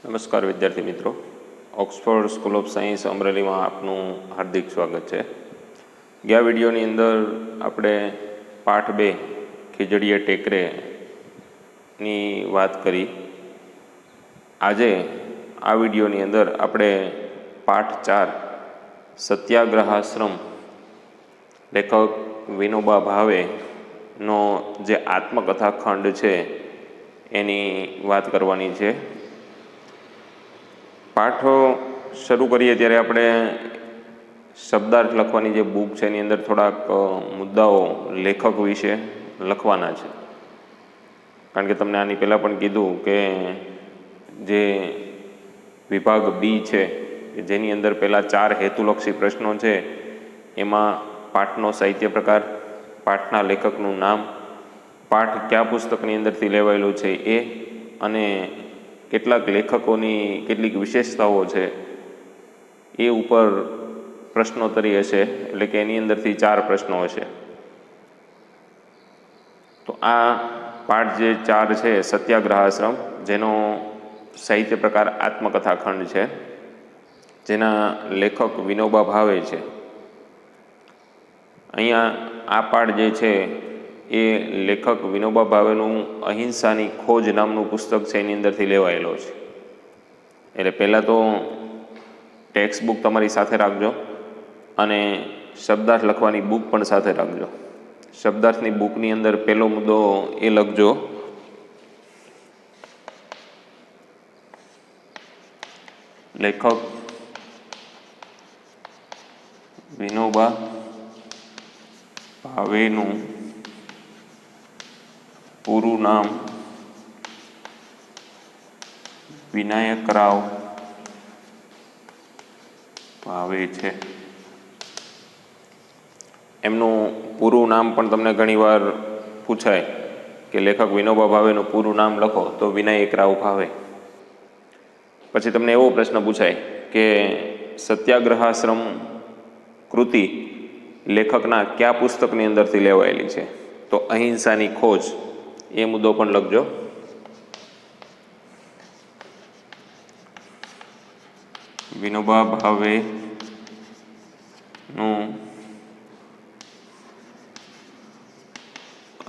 નમસ્કાર વિદ્યાર્થી મિત્રો, ઓક્સફોર્ડ સ્કૂલ ઓફ સાયન્સ અમરેલીમાં આપનું હાર્દિક સ્વાગત છે. ગયા વિડીયોની અંદર આપણે પાઠ 2 ખીજડીયા ટેકરેની વાત કરી. આજે આ વિડીયોની અંદર આપણે પાઠ 4 સત્યાગ્રહાશ્રમ લેખક વિનોબા ભાવેનો જે આત્મકથા ખંડ છે એની વાત કરવાની છે. પાઠો શરૂ કરીએ ત્યારે આપણે શબ્દાર્થ લખવાની જે બુક છે એની અંદર થોડાક મુદ્દાઓ લેખક વિશે લખવાના છે. કારણ કે તમને આની પહેલાં પણ કીધું કે જે વિભાગ બી છે જેની અંદર પહેલાં 4 હેતુલક્ષી પ્રશ્નો છે એમાં પાઠનો સાહિત્ય પ્રકાર, પાઠના લેખકનું નામ, પાઠ કયા પુસ્તકની અંદરથી લેવાયેલું છે એ, અને કેટલાક લેખકોની કેટલીક વિશેષતાઓ છે એ ઉપર પ્રશ્નોત્તરી હશે. એટલે કે એની અંદરથી 4 પ્રશ્નો હશે. તો આ પાઠ જે 4 છે સત્યાગ્રહાશ્રમ, જેનો સાહિત્ય પ્રકાર આત્મકથા ખંડ છે, જેના લેખક વિનોબા ભાવે છે. અહીંયા આ પાઠ જે છે એ લેખક વિનોબા ભાવેનું અહિંસાની ખોજ નામનું પુસ્તક છે એની અંદરથી લેવાયેલો છે. એટલે પહેલાં તો ટેક્સ્ટ બુક તમારી સાથે રાખજો અને શબ્દાર્થ લખવાની બુક પણ સાથે રાખજો. શબ્દાર્થની બુકની અંદર પહેલો મુદ્દો એ લખજો લેખક વિનોબા ભાવેનું પૂરું નામ વિનાયકરાવ ભાવે છે. એમનું પૂરું નામ પણ તમને ઘણીવાર પૂછાય કે લેખક વિનોબા ભાવેનું પૂરું નામ લખો તો વિનાયકરાવ ભાવે. પછી તમને એવો પ્રશ્ન પૂછાય કે સત્યાગ્રહાશ્રમ કૃતિ લેખકના કયા પુસ્તકની અંદરથી લેવાયેલી છે, તો અહિંસાની ખોજ, એ મુદ્દો પણ લખજો. વિનોબા ભાવેનું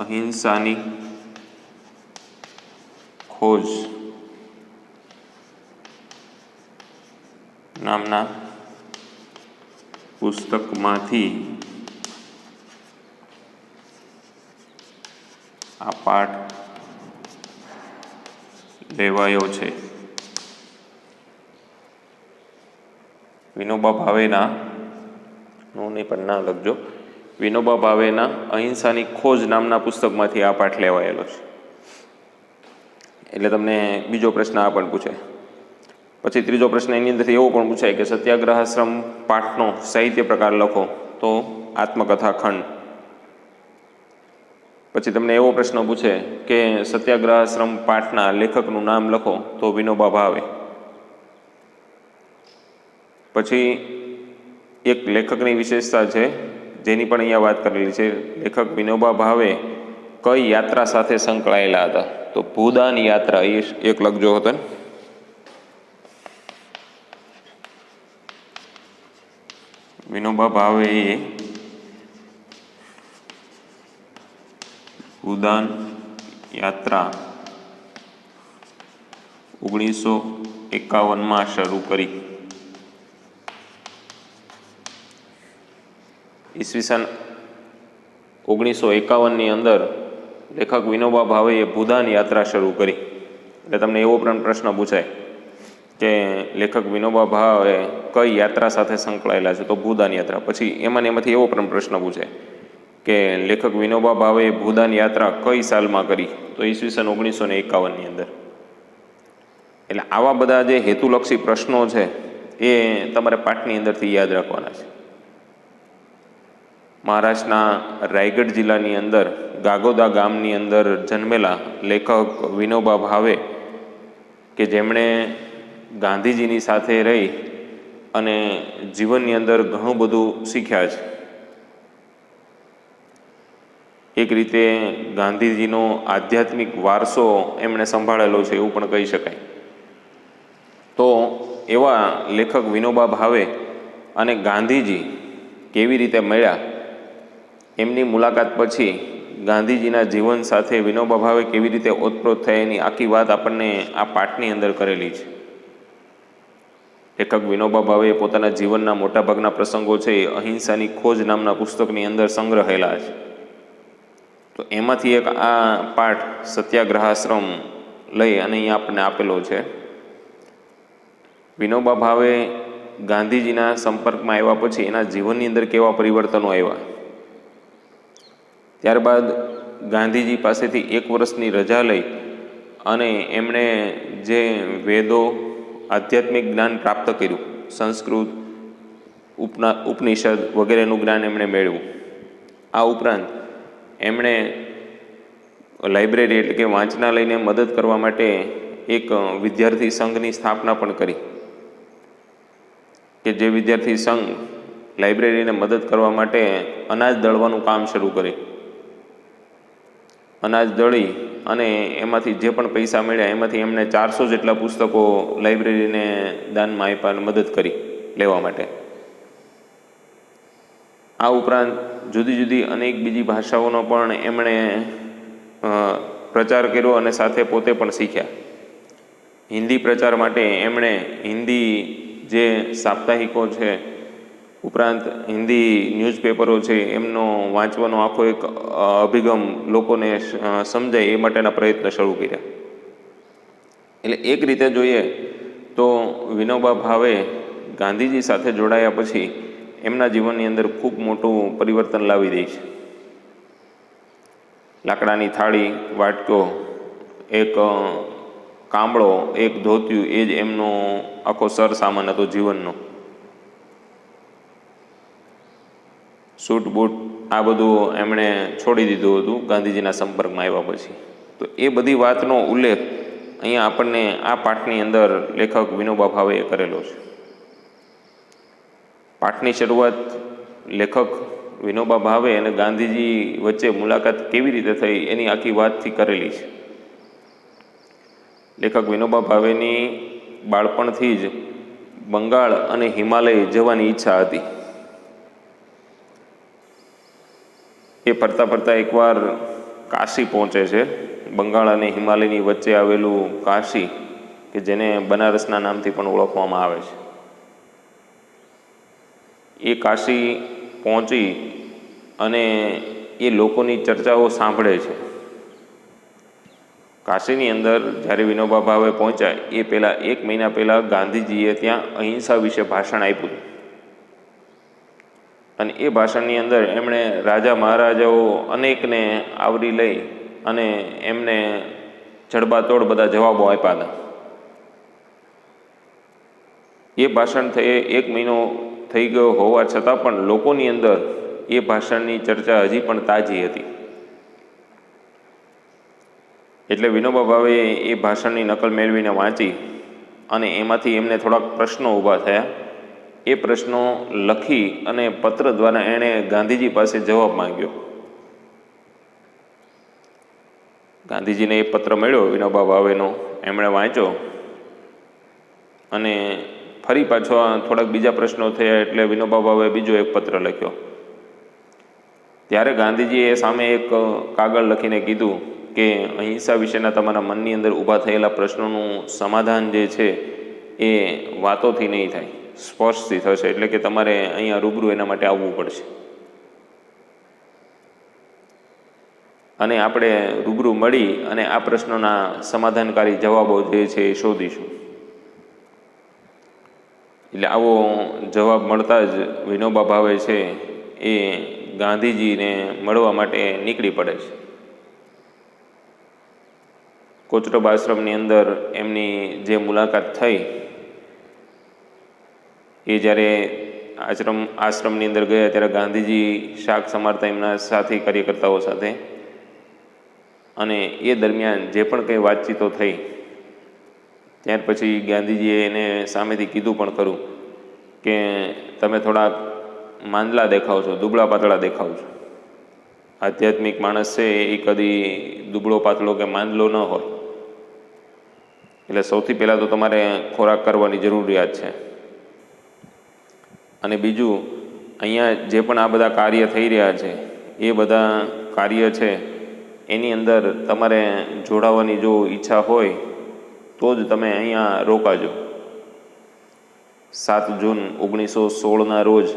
અહિંસાની ખોજ નામના પુસ્તકમાંથી આ પાઠ લેવાયો છે. વિનોબા ભાવેના નું નહીં પણ ના લખજો, વિનોબા ભાવેના અહિંસાની ખોજ નામના પુસ્તકમાંથી આ પાઠ લેવાયેલો છે. એટલે તમને બીજો પ્રશ્ન આ પણ પૂછાય. પછી ત્રીજો પ્રશ્ન એની અંદરથી એવો પણ પૂછાય કે સત્યાગ્રહાશ્રમ પાઠનો સાહિત્ય પ્રકાર લખો તો આત્મકથા ખંડ. પછી તમને એવો પ્રશ્ન પૂછે કે સત્યાગ્રહાશ્રમ પાઠના લેખકનું નામ લખો તો વિનોબા ભાવે. પછી એક લેખકની વિશેષતા છે જેની પણ અહીંયા વાત કરેલી છે. લેખક વિનોબા ભાવે કઈ યાત્રા સાથે સંકળાયેલા હતા, તો ભૂદાન યાત્રા, એ એક લખજો હતો ને. વિનોબા ભાવે ભૂદાન યાત્રા 1951માં શરૂ કરી. ઈસવીસન 1951ની અંદર લેખક વિનોબા ભાવેએ ભૂદાન યાત્રા શરૂ કરી. એટલે તમને એવો પણ પ્રશ્ન પૂછાય કે લેખક વિનોબા ભાવે કઈ યાત્રા સાથે સંકળાયેલા છે, તો ભૂદાન યાત્રા. પછી એમાંથી એવો પણ પ્રશ્ન પૂછાય કે લેખક વિનોબા ભાવેએ ભૂદાન યાત્રા કઈ સાલમાં કરી, તો ઈસવીસન 1951ની અંદર. એટલે આવા બધા જે હેતુલક્ષી પ્રશ્નો છે એ તમારે પાઠની અંદરથી યાદ રાખવાના છે. મહારાષ્ટ્રના રાયગઢ જિલ્લાની અંદર ગાગોદા ગામની અંદર જન્મેલા લેખક વિનોબા ભાવે, કે જેમણે ગાંધીજીની સાથે રહી અને જીવનની અંદર ઘણું બધું શીખ્યા છે. એક રીતે ગાંધીજીનો આધ્યાત્મિક વારસો એમણે સંભાળેલો છે એવું પણ કહી શકાય. તો એવા લેખક વિનોબા ભાવે અને ગાંધીજી કેવી રીતે મળ્યા, એમની મુલાકાત પછી ગાંધીજીના જીવન સાથે વિનોબા ભાવે કેવી રીતે ઓતપ્રોત થયા, એની આખી વાત આપણને આ પાઠની અંદર કરેલી છે. લેખક વિનોબા ભાવે પોતાના જીવનના મોટાભાગના પ્રસંગો છે એ અહિંસાની ખોજ નામના પુસ્તકની અંદર સંગ્રહેલા છે. તો એમાંથી એક આ પાઠ સત્યાગ્રહાશ્રમ લઈ અને અહીંયા આપણને આપેલો છે. વિનોબા ભાવે ગાંધીજીના સંપર્કમાં આવ્યા પછી એના જીવનની અંદર કેવા પરિવર્તનો આવ્યા, ત્યારબાદ ગાંધીજી પાસેથી 1 વર્ષની રજા લઈ અને એમણે જે વેદો, આધ્યાત્મિક જ્ઞાન પ્રાપ્ત કર્યું, સંસ્કૃત, ઉપનિષદ વગેરેનું જ્ઞાન એમણે મેળવ્યું. આ ઉપરાંત એમણે લાઇબ્રેરી એટલે કે વાંચનાલયને મદદ કરવા માટે એક વિદ્યાર્થી સંઘની સ્થાપના પણ કરી, કે જે વિદ્યાર્થી સંઘ લાઇબ્રેરીને મદદ કરવા માટે અનાજ દળવાનું કામ શરૂ કરે. અનાજ દળી અને એમાંથી જે પણ પૈસા મળ્યા એમાંથી એમણે 400 જેટલા પુસ્તકો લાઇબ્રેરીને દાનમાં આપ્યા અને મદદ કરી લેવા માટે. આ ઉપરાંત જુદી જુદી અનેક બીજી ભાષાઓનો પણ એમણે પ્રચાર કર્યો અને સાથે પોતે પણ શીખ્યા. હિન્દી પ્રચાર માટે એમણે હિન્દી જે સાપ્તાહિકો છે, ઉપરાંત હિન્દી ન્યૂઝપેપરો છે, એમનો વાંચવાનો આખો એક અભિગમ લોકોને સમજાય એ માટેના પ્રયત્ન શરૂ કર્યા. એટલે એક રીતે જોઈએ તો વિનોબા ભાવે ગાંધીજી સાથે જોડાયા પછી એમના જીવનની અંદર ખૂબ મોટું પરિવર્તન લાવી દે છે. લાકડાની થાળી, વાટકો, એક કામળો, એક ધોતિયું, એ જ એમનો આખો સરસામાન હતો જીવનનો. સૂટ બૂટ આ બધું એમણે છોડી દીધું હતું ગાંધીજીના સંપર્કમાં આવ્યા પછી. તો એ બધી વાતનો ઉલ્લેખ અહીંયા આપણને આ પાઠની અંદર લેખક વિનોબા ભાવેએ કરેલો છે. પાઠની શરૂઆત લેખક વિનોબા ભાવે અને ગાંધીજી વચ્ચે મુલાકાત કેવી રીતે થઈ એની આખી વાતથી કરેલી છે. લેખક વિનોબા ભાવેની બાળપણથી જ બંગાળ અને હિમાલય જવાની ઈચ્છા હતી. એ ફરતા ફરતા એકવાર કાશી પહોંચે છે. બંગાળ અને હિમાલયની વચ્ચે આવેલું કાશી, કે જેને બનારસના નામથી પણ ઓળખવામાં આવે છે. એ કાશી પહોંચી અને એ લોકોની ચર્ચાઓ સાંભળે છે. કાશીની અંદર જ્યારે વિનોબા ભાવે પહોંચ્યા એ પહેલાં 1 મહિના પહેલાં ગાંધીજીએ ત્યાં અહિંસા વિશે ભાષણ આપ્યું. અને એ ભાષણની અંદર એમણે રાજા મહારાજાઓ અનેકને આવરી લઈ અને એમને જડબાતોડ બધા જવાબો આપ્યા હતા. એ ભાષણ થયે 1 મહિનો થઈ ગયો હોવા છતાં પણ લોકોની અંદર એ ભાષણની ચર્ચા હજી પણ તાજી હતી. એટલે વિનોબા ભાવે એ ભાષણની નકલ મેળવીને વાંચી અને એમાંથી એમને થોડાક પ્રશ્નો ઊભા થયા. એ પ્રશ્નો લખી અને પત્ર દ્વારા એણે ગાંધીજી પાસે જવાબ માંગ્યો. ગાંધીજીને એ પત્ર મળ્યો વિનોબા ભાવેનો, એમણે વાંચ્યો અને ફરી પાછો થોડાક બીજા પ્રશ્નો થયા એટલે વિનોબા ભાવે બીજો એક પત્ર લખ્યો. ત્યારે ગાંધીજીએ સામે એક કાગળ લખીને કીધું કે અહિંસા વિશેના તમારા મનની અંદર ઊભા થયેલા પ્રશ્નોનું સમાધાન જે છે એ વાતોથી નહીં થાય, સ્પર્શથી થશે. એટલે કે તમારે અહીંયા રૂબરૂ એના માટે આવવું પડશે અને આપણે રૂબરૂ મળી અને આ પ્રશ્નોના સમાધાનકારી જવાબો જે છે એ શોધીશું. એટલે આવો જવાબ મળતા જ વિનોબા ભાવે છે એ ગાંધીજીને મળવા માટે નીકળી પડે છે. કોચરબ આશ્રમની અંદર એમની જે મુલાકાત થઈ એ જ્યારે આશ્રમની અંદર ગયા ત્યારે ગાંધીજી શાક સમારતા એમના સાથી કાર્યકર્તાઓ સાથે, અને એ દરમિયાન જે પણ કંઈ વાતચીતો થઈ ત્યાર પછી ગાંધીજીએ એને સામેથી કીધું પણ ખરું કે તમે થોડાક માંદલા દેખાવ છો, દુબળા પાતળા દેખાવ છો. આધ્યાત્મિક માણસ છે એ કદી દુબળો પાતળો કે માંદલો ન હોય. એટલે સૌથી પહેલાં તો તમારે ખોરાક કરવાની જરૂરિયાત છે. અને બીજું, અહીંયા જે પણ આ બધા કાર્ય થઈ રહ્યા છે એ બધા કાર્ય છે એની અંદર તમારે જોડાવાની જો ઈચ્છા હોય તો જ તમે અહીંયા રોકાજો. 7 જૂન 1916ના રોજ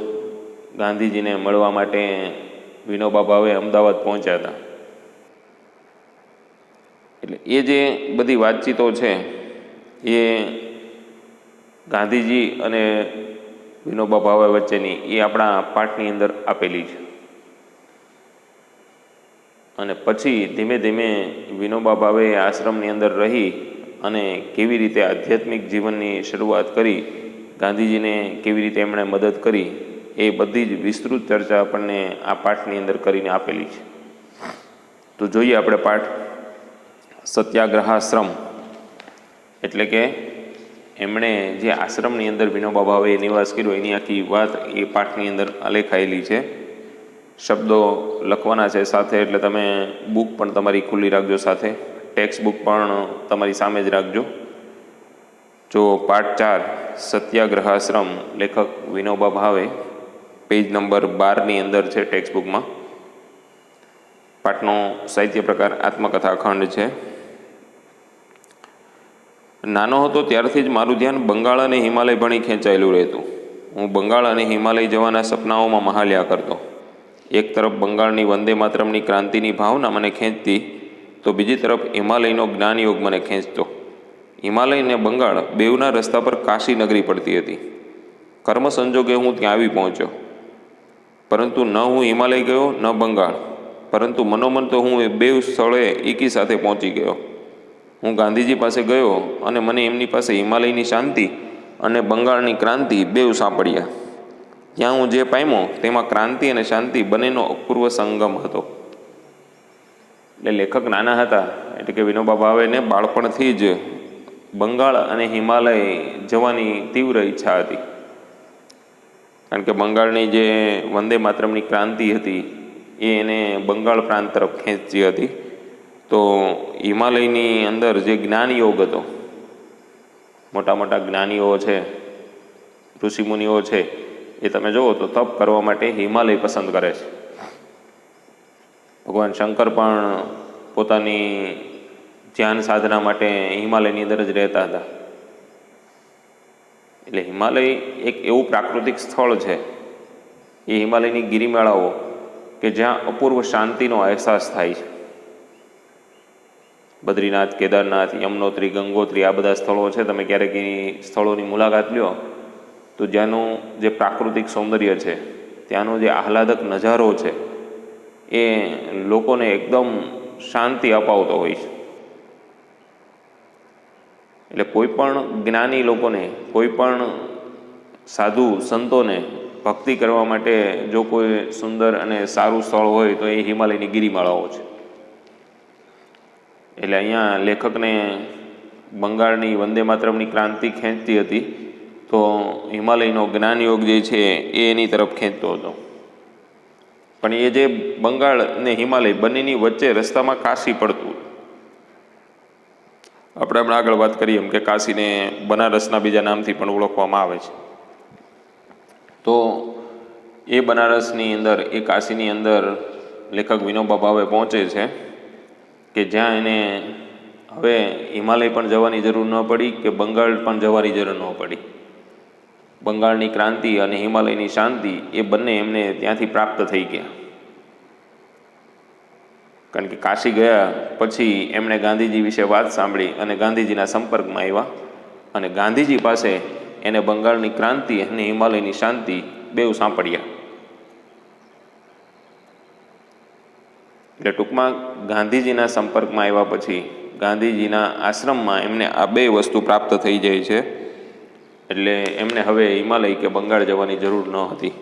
ગાંધીજીને મળવા માટે વિનોબા ભાવે અમદાવાદ પહોંચ્યા હતા. એટલે એ જે બધી વાતચીતો છે એ ગાંધીજી અને વિનોબા ભાવે વચ્ચેની એ આપણા પાઠની અંદર આપેલી છે. અને પછી ધીમે ધીમે વિનોબા ભાવે આશ્રમની અંદર રહી અને કેવી રીતે આધ્યાત્મિક જીવનની શરૂઆત કરી, ગાંધીજીને કેવી રીતે એમણે મદદ કરી, એ બધી જ વિસ્તૃત ચર્ચા આપણને આ પાઠની અંદર કરીને આપેલી છે. તો જોઈએ આપણે પાઠ સત્યાગ્રહાશ્રમ, એટલે કે એમણે જે આશ્રમની અંદર વિનોબા ભાવે નિવાસ કર્યો એની આખી વાત એ પાઠની અંદર આલેખાયેલી છે. શબ્દો લખવાના છે સાથે, એટલે તમે બુક પણ તમારી ખુલ્લી રાખજો, સાથે ટેક્સ્ટ બુક પણ તમારી સામે જ રાખજો. જો પાઠ 4 સત્યાગ્રહાશ્રમ, લેખક વિનોબા ભાવે, પેજ નંબર 12ની અંદર છે ટેક્સ્ટ બુકમાં. પાઠનો સાહિત્ય પ્રકાર આત્મકથા ખંડ છે. નાનો હતો ત્યારથી જ મારું ધ્યાન બંગાળ અને હિમાલય ભણી ખેંચાયેલું રહેતું. હું બંગાળ અને હિમાલય જવાના સપનાઓમાં મહાલ્યા કરતો. એક તરફ બંગાળની વંદે માતરમની ક્રાંતિની ભાવના મને ખેંચતી, તો બીજી તરફ હિમાલયનો જ્ઞાનયોગ મને ખેંચતો. હિમાલય અને બંગાળ બેઉના રસ્તા પર કાશી નગરી પડતી હતી. કર્મ સંજોગે હું ત્યાં આવી પહોંચ્યો, પરંતુ ન હું હિમાલય ગયો ન બંગાળ, પરંતુ મનોમન તો હું એ બેઉ સ્થળે એકી સાથે પહોંચી ગયો. હું ગાંધીજી પાસે ગયો અને મને એમની પાસે હિમાલયની શાંતિ અને બંગાળની ક્રાંતિ બેઉ સાંપડ્યા. ત્યાં હું જે પામ્યો તેમાં ક્રાંતિ અને શાંતિ બંનેનો અપૂર્વ સંગમ હતો. એટલે લેખક નાના હતા એટલે કે વિનોબા ભાવેને બાળપણથી જ બંગાળ અને હિમાલય જવાની તીવ્ર ઈચ્છા હતી. કારણ કે બંગાળની જે વંદે માતરમની ક્રાંતિ હતી એ એને બંગાળ પ્રાંત તરફ ખેંચી હતી. તો હિમાલયની અંદર જે જ્ઞાનયોગ હતો, મોટા મોટા જ્ઞાનીઓ છે, ઋષિમુનિઓ છે, એ તમે જુઓ તો તપ કરવા માટે હિમાલય પસંદ કરે છે. ભગવાન શંકર પણ પોતાની ધ્યાન સાધના માટે હિમાલયની અંદર જ રહેતા હતા. એટલે હિમાલય એક એવું પ્રાકૃતિક સ્થળ છે, એ હિમાલયની ગિરિમાળાઓ કે જ્યાં અપૂર્વ શાંતિનો અહેસાસ થાય છે. બદ્રીનાથ, કેદારનાથ, યમનોત્રી, ગંગોત્રી, આ બધા સ્થળો છે. તમે ક્યારેક એ સ્થળોની મુલાકાત લ્યો તો જ્યાંનું જે પ્રાકૃતિક સૌંદર્ય છે, ત્યાંનો જે આહલાદક નજારો છે, એ લોકોને એકદમ શાંતિ અપાવતો હોય છે. એટલે કોઈ પણ જ્ઞાની લોકોને, કોઈ પણ સાધુ સંતોને ભક્તિ કરવા માટે જો કોઈ સુંદર અને સારું સ્થળ હોય તો એ હિમાલયની ગિરિમાળાઓ છે. એટલે અહીંયા લેખકને બંગાળની વંદે માતરમની ક્રાંતિ ખેંચતી હતી, તો હિમાલયનો જ્ઞાનયોગ જે છે એ એની તરફ ખેંચતો હતો. પણ એ જે બંગાળ ને હિમાલય બંનેની વચ્ચે રસ્તામાં કાશી પડતું. આપણે હમણાં આગળ વાત કરીએ એમ કે કાશીને બનારસના બીજા નામથી પણ ઓળખવામાં આવે છે. તો એ બનારસની અંદર, એ કાશીની અંદર લેખક વિનોબા ભાવે પહોંચે છે કે જ્યાં એને હવે હિમાલય પણ જવાની જરૂર ન પડી કે બંગાળ પણ જવાની જરૂર ન પડી. બંગાળની ક્રાંતિ અને હિમાલયની શાંતિ એ બંને એમને ત્યાંથી પ્રાપ્ત થઈ ગયા. કારણ કે કાશી ગયા પછી એમણે ગાંધીજી વિશે વાત સાંભળી અને ગાંધીજીના સંપર્કમાં આવ્યા, અને ગાંધીજી પાસે એને બંગાળની ક્રાંતિ અને હિમાલયની શાંતિ બેઉ સાંપડ્યા. એટલે ટૂંકમાં ગાંધીજીના સંપર્કમાં આવ્યા પછી ગાંધીજીના આશ્રમમાં એમને આ બે વસ્તુ પ્રાપ્ત થઈ જાય છે. એટલે એમને હવે હિમાલય કે બંગાળ જવાની જરૂર ન હતી.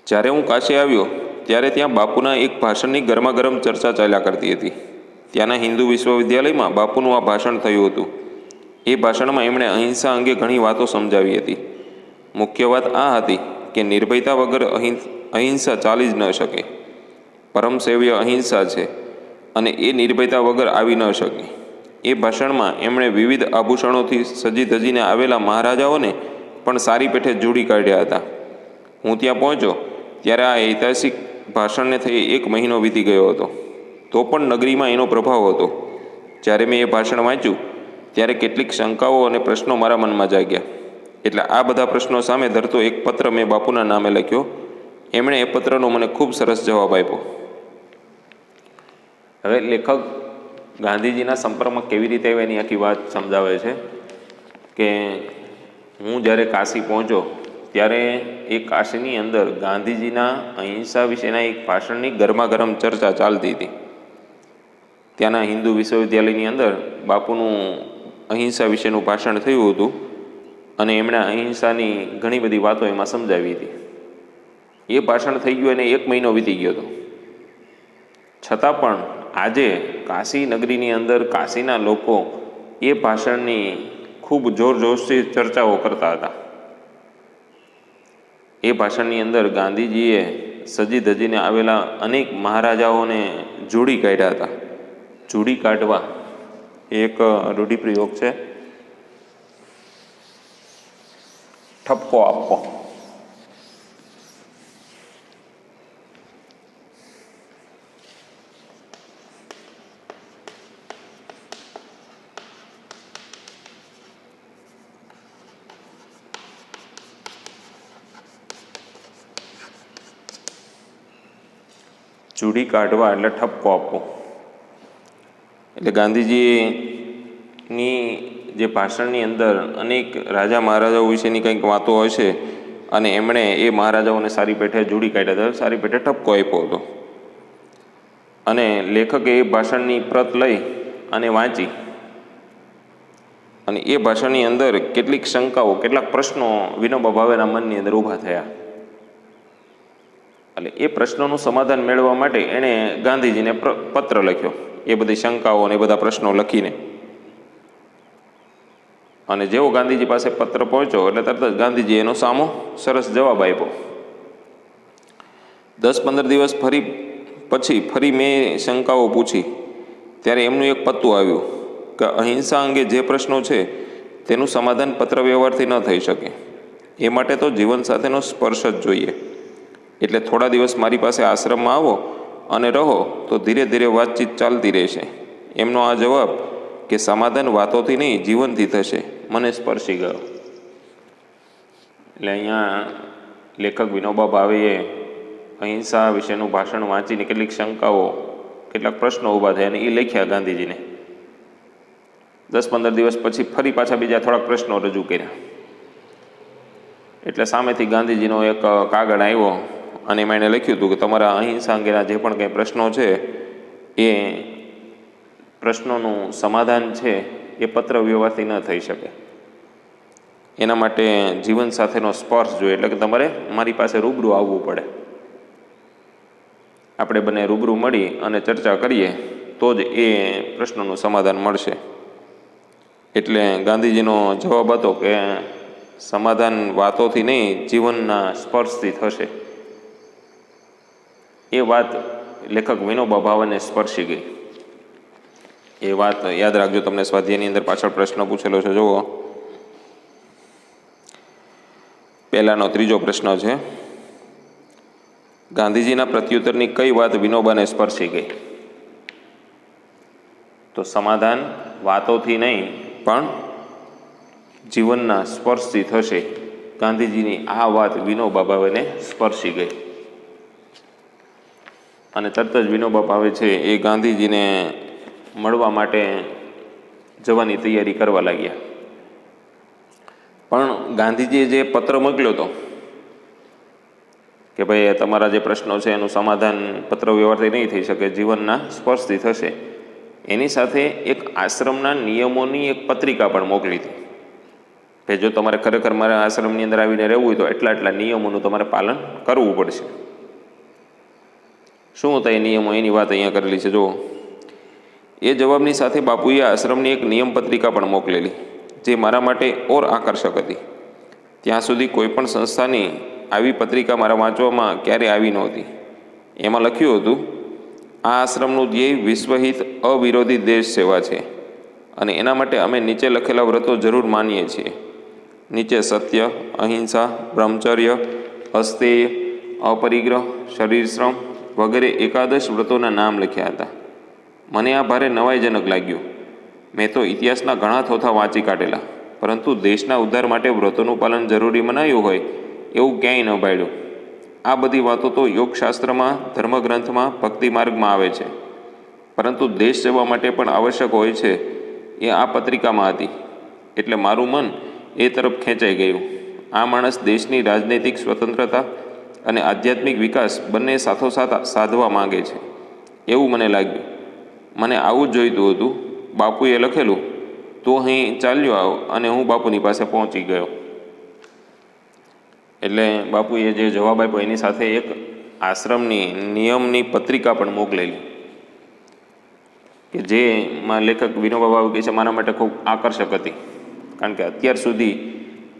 જ્યારે હું કાશી આવ્યો ત્યારે ત્યાં બાપુના એક ભાષણની ગરમાગરમ ચર્ચા ચાલ્યા કરતી હતી. ત્યાંના હિન્દુ વિશ્વવિદ્યાલયમાં બાપુનું આ ભાષણ થયું હતું. એ ભાષણમાં એમણે અહિંસા અંગે ઘણી વાતો સમજાવી હતી. મુખ્ય વાત આ હતી કે નિર્ભયતા વગર અહિંસા ચાલી જ ન શકે. પરમ સેવ્ય અહિંસા છે અને એ નિર્ભયતા વગર આવી ન શકે. એ ભાષણમાં એમણે વિવિધ આભૂષણોથી સજી ધજીને આવેલા મહારાજાઓને પણ સારી પેઠે જોડી કાઢ્યા હતા. હું ત્યાં પહોંચ્યો ત્યારે આ ઐતિહાસિક ભાષણને થઈ 1 મહિનો વીતી ગયો હતો. તો પણ નગરીમાં એનો પ્રભાવ હતો. જ્યારે મેં એ ભાષણ વાંચ્યું ત્યારે કેટલીક શંકાઓ અને પ્રશ્નો મારા મનમાં જાગ્યા. એટલે આ બધા પ્રશ્નો સામે ધરતો એક પત્ર મેં બાપુના નામે લખ્યો. એમણે એ પત્રનો મને ખૂબ સરસ જવાબ આપ્યો. હવે લેખક ગાંધીજીના સંપર્કમાં કેવી રીતે આવ્યા એની આખી વાત સમજાવે છે કે હું જ્યારે કાશી પહોંચ્યો ત્યારે એ કાશીની અંદર ગાંધીજીના અહિંસા વિશેના એક ભાષણની ગરમાગરમ ચર્ચા ચાલતી હતી. ત્યાંના હિન્દુ વિશ્વવિદ્યાલયની અંદર બાપુનું અહિંસા વિશેનું ભાષણ થયું હતું અને એમણે અહિંસાની ઘણી બધી વાતો એમાં સમજાવી હતી. એ ભાષણ થઈ ગયું અને 1 મહિનો વીતી ગયો હતો. છતાં પણ આજે કાશી નગરીની અંદર કાશીના લોકો એ ભાષણની ખૂબ જોરજોશથી ચર્ચાઓ કરતા હતા. એ ભાષણની અંદર ગાંધીજીએ સજી ધજીને આવેલા અનેક મહારાજાઓને જોડી કાઢ્યા હતા. જોડી કાઢવા એક રૂઢિપ્રયોગ છે. ઠપકો આપવો. જોડી કાઢવા એટલે ઠપકો આપવો. એટલે ગાંધીજીની જે ભાષણની અંદર અનેક રાજા મહારાજાઓ વિશેની કંઈક વાતો હશે અને એમણે એ મહારાજાઓને સારી પેઠે જોડી કાઢ્યા હતા, સારી પેઠે ઠપકો આપ્યો હતો. અને લેખકે એ ભાષણની પ્રત લઈ અને વાંચી અને એ ભાષણની અંદર કેટલીક શંકાઓ, કેટલાક પ્રશ્નો વિનોબા ભાવેના મનની અંદર ઊભા થયા. એટલે એ પ્રશ્નોનું સમાધાન મેળવવા માટે એણે ગાંધીજીને પત્ર લખ્યો, એ બધી શંકાઓ અને એ બધા પ્રશ્નો લખીને. અને જેવો ગાંધીજી પાસે પત્ર પહોંચ્યો એટલે તરત જ ગાંધીજી એનો સામો સરસ જવાબ આપ્યો. 10-15 દિવસ પછી ફરી મેં શંકાઓ પૂછી ત્યારે એમનું એક પત્તું આવ્યું કે અહિંસા અંગે જે પ્રશ્નો છે તેનું સમાધાન પત્ર વ્યવહારથી ન થઈ શકે. એ માટે તો જીવન સાથેનો સ્પર્શ જ જોઈએ. એટલે થોડા દિવસ મારી પાસે આશ્રમમાં આવો અને રહો તો ધીરે ધીરે વાતચીત ચાલતી રહેશે. એમનો આ જવાબ કે સમાધાન વાતોથી નહીં જીવનથી થશે મને સ્પર્શી ગયો. એટલે અહીંયા લેખક વિનોબા ભાવેએ અહિંસા વિશેનું ભાષણ વાંચીને કેટલીક શંકાઓ, કેટલાક પ્રશ્નો ઊભા થયા અને એ લખ્યા ગાંધીજીને. 10-15 દિવસ પછી ફરી પાછા બીજા થોડાક પ્રશ્નો રજૂ કર્યા. એટલે સામેથી ગાંધીજીનો એક કાગળ આવ્યો અને એમાં એણે લખ્યું હતું કે તમારા અહિંસા અંગેના જે પણ કંઈ પ્રશ્નો છે એ પ્રશ્નોનું સમાધાન છે એ પત્ર વ્યવહારથી ન થઈ શકે. એના માટે જીવન સાથેનો સ્પર્શ જોઈએ. એટલે કે તમારે મારી પાસે રૂબરૂ આવવું પડે. આપણે બંને રૂબરૂ મળી અને ચર્ચા કરીએ તો જ એ પ્રશ્નોનું સમાધાન મળશે. એટલે ગાંધીજીનો જવાબ હતો કે સમાધાન વાતોથી નહીં જીવનના સ્પર્શથી થશે. એ વાત લેખક વિનોબા ભાવેને સ્પર્શી ગઈ. એ વાત યાદ રાખજો. તમને સ્વાધ્યાયની અંદર પાછળ પ્રશ્ન પૂછેલો છે, જુઓ. પહેલાનો 3જો પ્રશ્ન છે, ગાંધીજીના પ્રત્યુત્તરની કઈ વાત વિનોબાને સ્પર્શી ગઈ? તો સમાધાન વાતોથી નહીં પણ જીવનના સ્પર્શથી થશે. ગાંધીજીની આ વાત વિનોબા ભાવેને સ્પર્શી ગઈ. અને તરત જ વિનોબા ભાવે છે એ ગાંધીજીને મળવા માટે જવાની તૈયારી કરવા લાગ્યા. પણ ગાંધીજીએ જે પત્ર મોકલ્યો હતો કે ભાઈ તમારા જે પ્રશ્નો છે એનું સમાધાન પત્ર વ્યવહારથી નહીં થઈ શકે, જીવનના સ્પર્શથી થશે, એની સાથે એક આશ્રમના નિયમોની એક પત્રિકા પણ મોકલી હતી કે જો તમારે ખરેખર મારા આશ્રમની અંદર આવીને રહેવું હોય તો એટલા નિયમોનું તમારે પાલન કરવું પડશે. શું હતા એ નિયમો? એની વાત અહીંયા કરેલી છે, જુઓ. એ જવાબની સાથે બાપુએ આશ્રમની એક નિયમ પત્રિકા પણ મોકલેલી જે મારા માટે ઓર આકર્ષક હતી. ત્યાં સુધી કોઈ પણ સંસ્થાની આવી પત્રિકા મારા વાંચવામાં ક્યારે આવી નહોતી. એમાં લખ્યું હતું, આ આશ્રમનું ધ્યેય વિશ્વહિત અવિરોધી દેશ સેવા છે. અને એના માટે અમે નીચે લખેલા વ્રતો જરૂર માનીએ છીએ. નીચે સત્ય, અહિંસા, બ્રહ્મચર્ય, અસ્તેય, અપરિગ્રહ, શરીર શ્રમ વગેરે એકાદશ વ્રતોના નામ લખ્યા હતા. મને આ ભારે નવાઈજનક લાગ્યું. મેં તો ઇતિહાસના ઘણા થોથા વાંચી કાઢેલા, પરંતુ દેશના ઉદ્ધાર માટે વ્રતોનું પાલન જરૂરી મનાયું હોય એવું ક્યાંય ન ભાળ્યું. આ બધી વાતો તો યોગશાસ્ત્રમાં, ધર્મગ્રંથમાં, ભક્તિ માર્ગમાં આવે છે, પરંતુ દેશ સેવા માટે પણ આવશ્યક હોય છે એ આ પત્રિકામાં હતી. એટલે મારું મન એ તરફ ખેંચાઈ ગયું. આ માણસ દેશની રાજનૈતિક સ્વતંત્રતા અને આધ્યાત્મિક વિકાસ બંને સાથોસાથ સાધવા માંગે છે એવું મને લાગ્યું. મને આવું જ જોઈતું હતું. બાપુએ લખેલું, તું અહીં ચાલ્યો આવ, અને હું બાપુની પાસે પહોંચી ગયો. એટલે બાપુએ જે જવાબ આપ્યો એની સાથે એક આશ્રમની નિયમની પત્રિકા પણ મોકલેલી, કે જેમાં લેખક વિનોબા ભાવે કહે છે મારા માટે ખૂબ આકર્ષક હતી. કારણ કે અત્યાર સુધી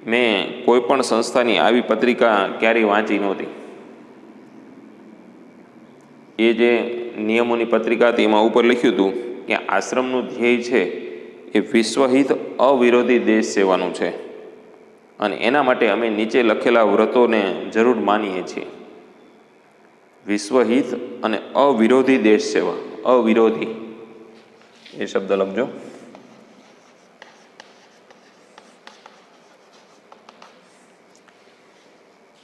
મેં કોઈ પણ સંસ્થાની આવી પત્રિકા ક્યારેય વાંચી નહોતી. એ જે નિયમોની પત્રિકા હતી એમાં ઉપર લખ્યું હતું કે આશ્રમનું ધ્યેય છે એ વિશ્વહિત અવિરોધી દેશ સેવાનું છે, અને એના માટે અમે નીચે લખેલા વ્રતોને જરૂર માનીએ છીએ. વિશ્વહિત અને અવિરોધી દેશ સેવા. અવિરોધી એ શબ્દ લખજો.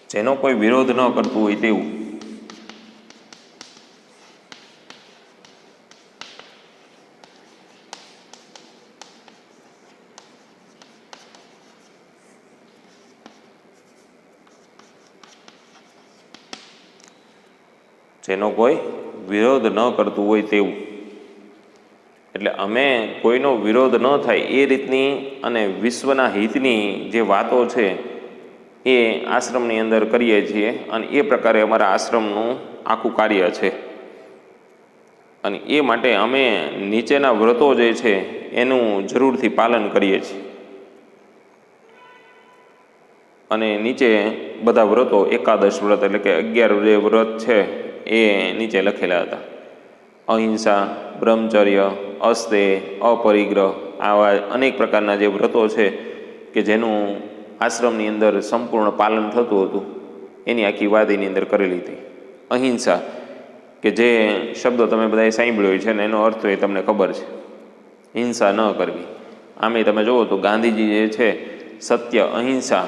જેનો કોઈ વિરોધ ન કરતું હોય તેવું. જેનો કોઈ વિરોધ ન કરતું હોય તેવું. એટલે અમે કોઈનો વિરોધ ન થાય એ રીતની અને વિશ્વના હિતની જે વાતો છે એ આશ્રમની અંદર કરીએ છીએ, અને એ પ્રકારે અમારા આશ્રમનું આખું કાર્ય છે. અને એ માટે અમે નીચેના વ્રતો જે છે એનું જરૂરથી પાલન કરીએ છીએ. અને નીચે બધા વ્રતો એકાદશ વ્રત એટલે કે 11 જે વ્રત છે એ નીચે લખેલા હતા. અહિંસા, બ્રહ્મચર્ય, અસ્તેય, અપરિગ્રહ, આવા અનેક પ્રકારના જે વ્રતો છે કે જેનું આશ્રમની અંદર સંપૂર્ણ પાલન થતું હતું એની આખી વાત એની અંદર કરેલી હતી. અહિંસા, કે જે શબ્દો તમે બધાએ સાંભળ્યો હોય છે ને એનો અર્થ એ તમને ખબર છે, હિંસા ન કરવી. આમે તમે જુઓ તો ગાંધીજી જે છે સત્ય, અહિંસા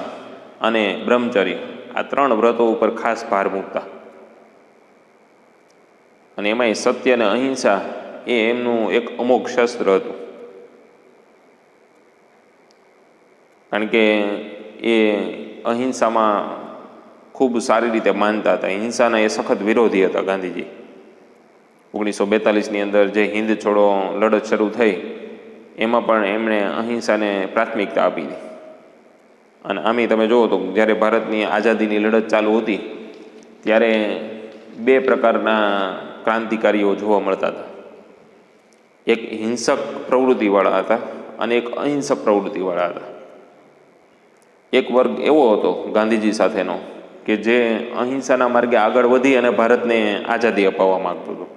અને બ્રહ્મચર્ય આ 3 વ્રતો ઉપર ખાસ ભાર મૂકતા. અને એમાંય સત્ય અને અહિંસા એ એમનું એક અમોઘ શસ્ત્ર હતું. કારણ કે એ અહિંસામાં ખૂબ સારી રીતે માનતા હતા. હિંસાના એ સખત વિરોધી હતા ગાંધીજી. 1942ની અંદર જે હિન્દ છોડો લડત શરૂ થઈ એમાં પણ એમણે અહિંસાને પ્રાથમિકતા આપી હતી. અને આમે તમે જુઓ તો જ્યારે ભારતની આઝાદીની લડત ચાલુ હતી ત્યારે 2 પ્રકારના ક્રાંતિકારીઓ જોવા મળતા હતા. એક હિંસક પ્રવૃત્તિવાળા હતા અને એક અહિંસક પ્રવૃત્તિવાળા હતા. એક વર્ગ એવો હતો ગાંધીજી સાથેનો કે જે અહિંસાના માર્ગે આગળ વધી અને ભારતને આઝાદી અપાવવા માગતું હતું.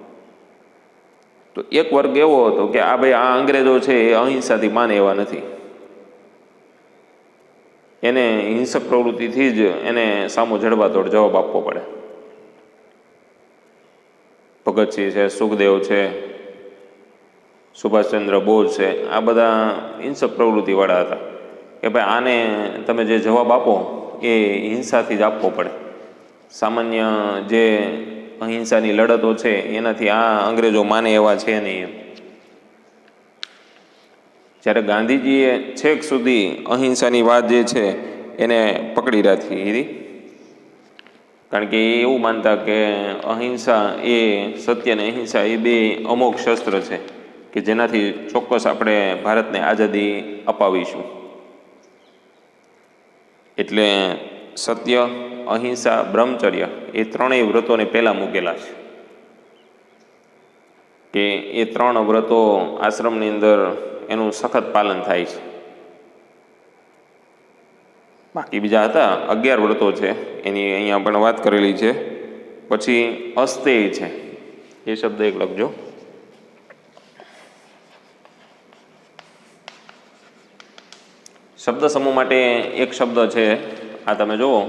તો એક વર્ગ એવો હતો કે આ ભાઈ આ અંગ્રેજો છે એ અહિંસાથી માને એવા નથી, એને હિંસક પ્રવૃત્તિથી જ એને સામો જડબાતોડ જવાબ આપવો પડે. ભગતસિંહ છે, સુખદેવ છે, સુભાષચંદ્ર બોઝ છે, આ બધા હિંસક પ્રવૃત્તિવાળા હતા કે ભાઈ આને તમે જે જવાબ આપો એ હિંસાથી જ આપવો પડે. સામાન્ય જે અહિંસાની લડતો છે એનાથી આ અંગ્રેજો માને એવા છે નહીં. જ્યારે ગાંધીજીએ છેક સુધી અહિંસાની વાત જે છે એને પકડી રાખી હતી. કારણ કે એ એવું માનતા કે અહિંસા એ સત્ય અને અહિંસા એ 2 અમોઘ શસ્ત્ર છે કે જેનાથી ચોક્કસ આપણે ભારતને આઝાદી અપાવીશું. એટલે સત્ય, અહિંસા, બ્રહ્મચર્ય એ 3 વ્રતોને પહેલાં મૂકેલા છે કે એ 3 વ્રતો આશ્રમની અંદર એનું સખત પાલન થાય છે. બાકી બીજા હતા 11 વ્રતો છે એની અહીંયા પણ વાત કરેલી છે. પછી અસ્તેય છે, એ શબ્દ એક લખજો. શબ્દ સમૂહ માટે એક શબ્દ છે, આ તમે જુઓ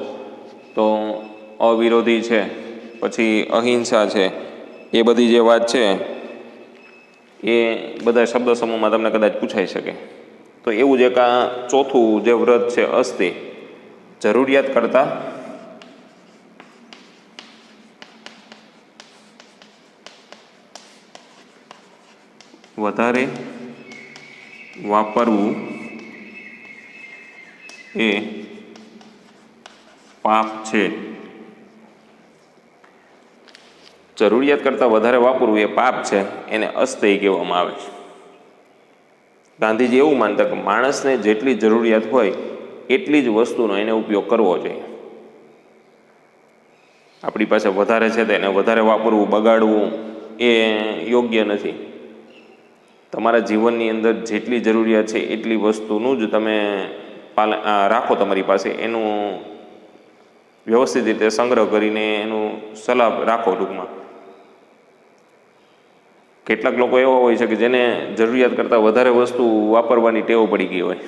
તો અવિરોધી છે, પછી અહિંસા છે, એ બધી જે વાત છે એ બધા શબ્દ સમૂહમાં તમને કદાચ પૂછાઈ શકે. તો એવું જ એક આ ચોથું જે વ્રત છે અસ્તિ, જરૂરિયાત કરતાં વધારે વાપરવું એ પાપ છે. જરૂરિયાત કરતાં વધારે વાપરવું એ પાપ છે, એને અસ્તેય કહેવામાં આવે છે. ગાંધીજી એવું માનતા કે માણસને જેટલી જરૂરિયાત હોય એટલી જ વસ્તુનો એને ઉપયોગ કરવો જોઈએ. આપણી પાસે વધારે છે તો એને વધારે વાપરવું, બગાડવું એ યોગ્ય નથી. તમારા જીવનની અંદર જેટલી જરૂરિયાત છે એટલી વસ્તુનું જ તમે રાખો તમારી પાસે, એનું વ્યવસ્થિત રીતે સંગ્રહ કરીને એનું સલાહ રાખો. ટૂંકમાં કેટલાક લોકો એવા હોય છે કે જેને જરૂરિયાત કરતાં વધારે વસ્તુ વાપરવાની ટેવ પડી ગઈ હોય.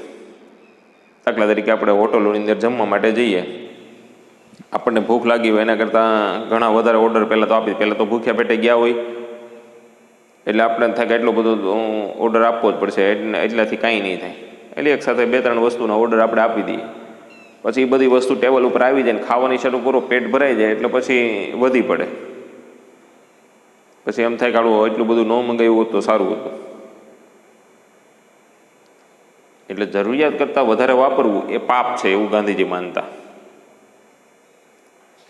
દાખલા તરીકે આપણે હોટલોની અંદર જમવા માટે જઈએ, આપણને ભૂખ લાગી હોય, એના કરતાં ઘણા વધારે ઓર્ડર પહેલાં તો ભૂખ્યા પેટે ગયા હોય એટલે આપણે થાય કે એટલો બધો ઓર્ડર આપવો જ પડશે, એટલાથી કાંઈ નહીં થાય. એટલે એક સાથે 2-3 વસ્તુનો ઓર્ડર આપણે આપી દઈએ. પછી એ બધી વસ્તુ ટેબલ ઉપર આવી જાય ને ખાવાની શરૂ કરો, પેટ ભરાઈ જાય એટલે પછી વધી પડે. પછી એમ થાય કે એટલું બધું ન મંગાવ્યું હોત તો સારું હતું. એટલે જરૂરિયાત કરતાં વધારે વાપરવું એ પાપ છે એવું ગાંધીજી માનતા.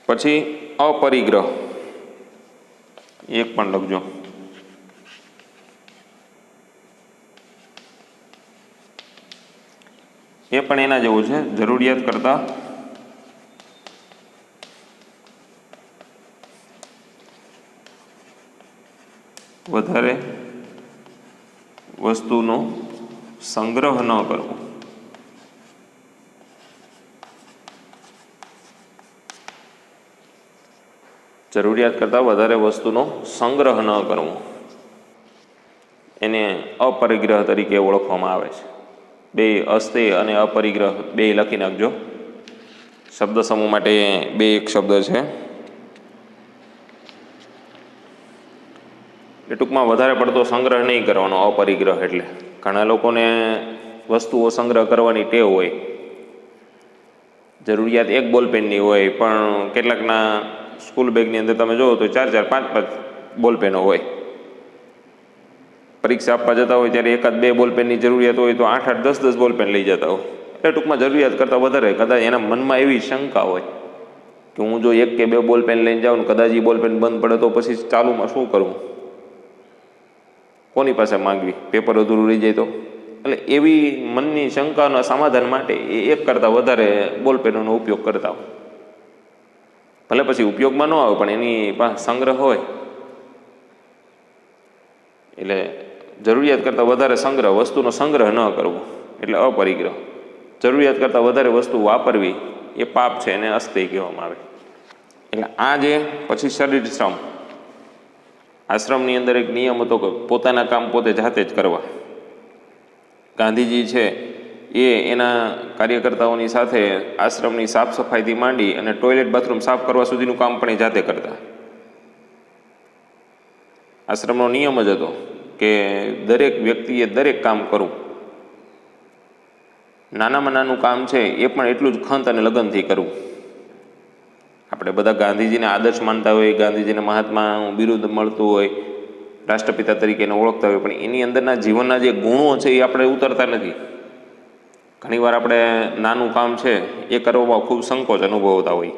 પછી અપરિગ્રહ, એક પણ લખજો. એ પણ એના જેવું છે, જરૂરિયાત કરતાં વધારે વસ્તુનો સંગ્રહ ન કરવો. જરૂરિયાત કરતાં વધારે વસ્તુનો સંગ્રહ ન કરવો એને અપરિગ્રહ તરીકે ઓળખવામાં આવે છે. બે અસ્તે અને અપરિગ્રહ બે લખી નાખજો. શબ્દ સમૂહ માટે બે એક શબ્દ છે. એ ટૂંકમાં વધારે પડતો સંગ્રહ નહીં કરવાનો અપરિગ્રહ એટલે. ઘણા લોકોને વસ્તુઓ સંગ્રહ કરવાની ટેવ હોય. જરૂરિયાત એક બોલપેનની હોય પણ કેટલાકના સ્કૂલ બેગની અંદર તમે જુઓ તો 4-4, 5-5 બોલપેનો હોય. પરીક્ષા આપવા જતા હોય ત્યારે 1-2 બોલપેનની જરૂરિયાત હોય તો 8-8, 10-10 બોલપેન લઈ જતા હોય. એટલે ટૂંકમાં જરૂરિયાત કરતાં વધારે કદાચ એના મનમાં એવી શંકા હોય કે હું જો 1 કે 2 બોલપેન લઈને જાઉં ને કદાચ એ બોલપેન બંધ પડે તો પછી ચાલુમાં શું કરવું, કોની પાસે માંગવી, પેપર અધૂરું રહી જાય તો. એટલે એવી મનની શંકાના સમાધાન માટે એ 1 કરતાં વધારે બોલપેનોનો ઉપયોગ કરતા હોય. ભલે પછી ઉપયોગમાં ન આવે પણ એની પાસે સંગ્રહ હોય. એટલે જરૂરિયાત કરતાં વધારે સંગ્રહ, વસ્તુનો સંગ્રહ ન કરવો એટલે અપરિગ્રહ. જરૂરિયાત કરતાં વધારે વસ્તુ વાપરવી એ પાપ છે, એને અસ્તેય કહેવામાં આવે. એટલે આ જે પછી શરીર શ્રમ, આશ્રમની અંદર એક નિયમ હતો કે પોતાના કામ પોતે જાતે જ કરવા. ગાંધીજી છે એ એના કાર્યકર્તાઓની સાથે આશ્રમની સાફ સફાઈથી માંડી અને ટોયલેટ બાથરૂમ સાફ કરવા સુધીનું કામ પણ એ જાતે કરતા. આશ્રમનો નિયમ જ હતો કે દરેક વ્યક્તિએ દરેક કામ કરવું. નાનામાં નાનું કામ છે એ પણ એટલું જ ખંત અને લગનથી કરવું. આપણે બધા ગાંધીજીને આદર્શ માનતા હોય, ગાંધીજીને મહાત્માનું બિરુદ મળતું હોય, રાષ્ટ્રપિતા તરીકે એને ઓળખતા હોય, પણ એની અંદરના જીવનના જે ગુણો છે એ આપણે ઉતરતા નથી. ઘણીવાર આપણે નાનું કામ છે એ કરવામાં ખૂબ સંકોચ અનુભવતા હોય.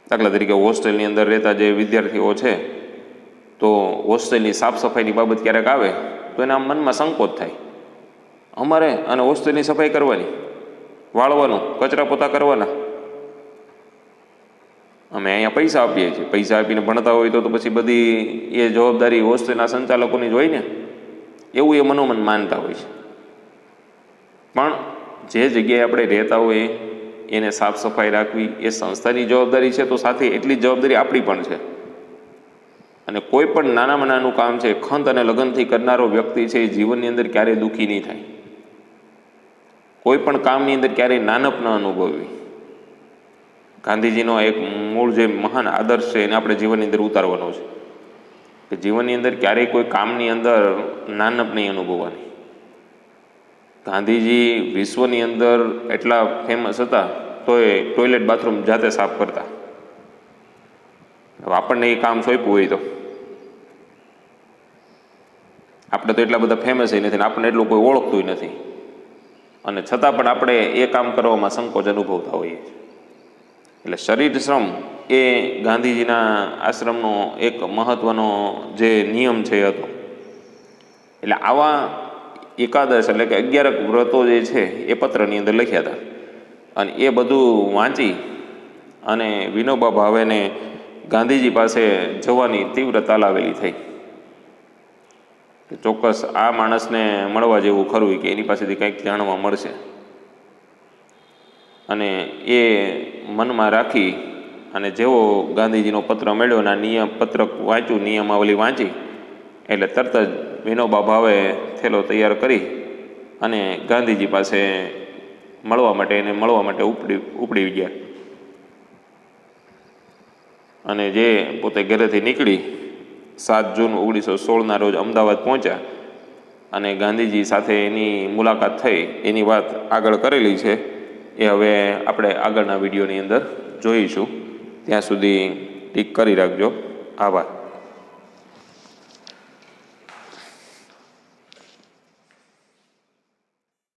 દાખલા તરીકે હોસ્ટેલની અંદર રહેતા જે વિદ્યાર્થીઓ છે તો હોસ્ટેલની સાફ સફાઈની બાબત ક્યારેક આવે તો એના મનમાં સંકોચ થાય. અમારે અને હોસ્ટેલની સફાઈ કરવાની, વાળવાનું, કચરા પોતા કરવાના, અમે અહીંયા પૈસા આપીએ છીએ, પૈસા આપીને ભણતા હોય તો પછી બધી એ જવાબદારી હોસ્ટેલના સંચાલકોની જ હોય ને, એવું એ મનોમન માનતા હોય છે. પણ જે જગ્યાએ આપણે રહેતા હોઈએ એને સાફ સફાઈ રાખવી એ સંસ્થાની જવાબદારી છે, તો સાથે એટલી જવાબદારી આપણી પણ છે. અને કોઈ પણ નાનામાં નાનું કામ છે ખંત અને લગનથી કરનારો વ્યક્તિ છે એ જીવનની અંદર ક્યારેય દુઃખી નહીં થાય. કોઈ પણ કામની અંદર ક્યારેય નાનપ ન અનુભવવી. ગાંધીજીનો એક મૂળ જે મહાન આદર્શ છે એને આપણે જીવનની અંદર ઉતારવાનો છે કે જીવનની અંદર ક્યારેય કોઈ કામની અંદર નાનપ નહીં અનુભવવાની. ગાંધીજી વિશ્વની અંદર એટલા ફેમસ હતા તોય ટોયલેટ બાથરૂમ જાતે સાફ કરતા. આપણને એ કામ સોંપ્યું હોય તો આપણે તો એટલા બધા ફેમસ નથી, આપણને એટલું કોઈ ઓળખતું નથી, અને છતાં પણ આપણે એ કામ કરવામાં સંકોચ અનુભવતા હોઈએ છીએ. એટલે શરીર શ્રમ એ ગાંધીજીના આશ્રમનો એક મહત્વનો જે નિયમ છે એ હતો. એટલે આવા એકાદશ એટલે કે 11 વ્રતો જે છે એ પત્રની અંદર લખ્યા હતા, અને એ બધું વાંચી અને વિનોબા ભાવેને ગાંધીજી પાસે જવાની તીવ્ર તાલાવેલી થઈ કે ચોક્કસ આ માણસને મળવા જેવું ખરું કે એની પાસેથી કંઈક જાણવા મળશે. અને એ મનમાં રાખી અને જેવો ગાંધીજીનો પત્ર મળ્યો અને આ નિયમ પત્રક વાંચ્યું, નિયમાવલી વાંચી, એટલે તરત જ વિનોબા ભાવે થેલો તૈયાર કરી અને ગાંધીજી પાસે મળવા માટે ઉપડી ગયા. અને જે પોતે ઘરેથી નીકળી 7 જૂન 1916ના રોજ અમદાવાદ પહોંચ્યા અને ગાંધીજી સાથે એની મુલાકાત થઈ એની વાત આગળ કરેલી છે. એ હવે આપણે આગળના વિડીયોની અંદર જોઈશું. ત્યાં સુધી ટીક કરી રાખજો. આભાર.